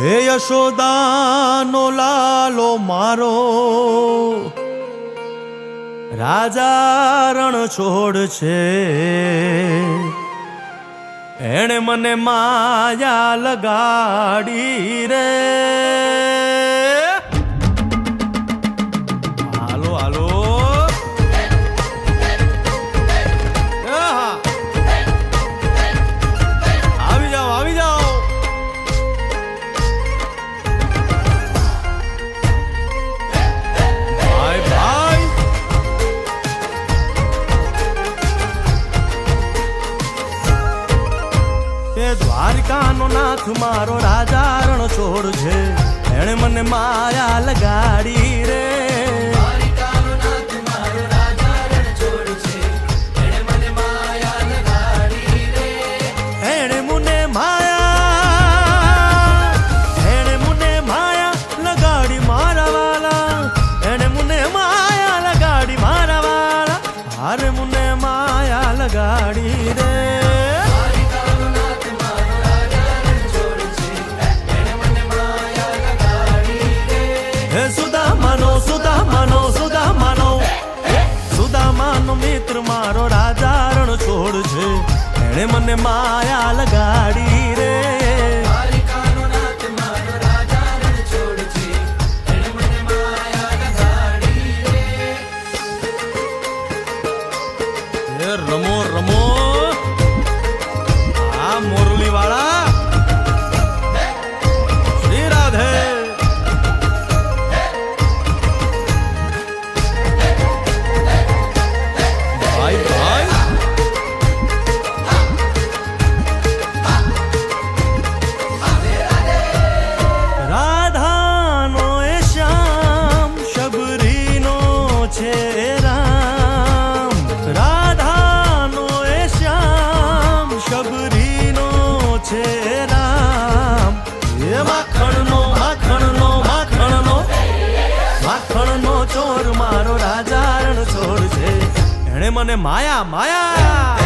હે યશોદાનો લાલો મારો, રાજા રણ છોડ છે. એણે મને માયા લગાડી રે. હાલો હાલો આવી જાઓ આવી જાઓ. ભાઈ ભાઈ દ્વારિકાનો નાથ મારો રાજા રણ છોડ છે. એણે મને માયા લગાડી રે. દ્વારિકાનો નાથ મારો રાજા રણ છોડ છે. એણે મને માયા લગાડી રે. એણે મને માયા લગાડી મારા વાલા. એણે મને માયા લગાડી મારા વાલા. હારે મને માયા લગાડી રે. સુદામાનો મિત્ર મારો રાજા રણ છોડ છે. એણે મને માયા લગાડી રે. દ્વારિકાનો નાથ મારો રાજા રણ છોડ છે. એણે મને માયા લગાડી રે. રમો રમો આ મોરલી વાળા. શ્રી રાધે. માખણનો ચોર મારો રાજા રણ છોડ છે. એણે મને માયા માયા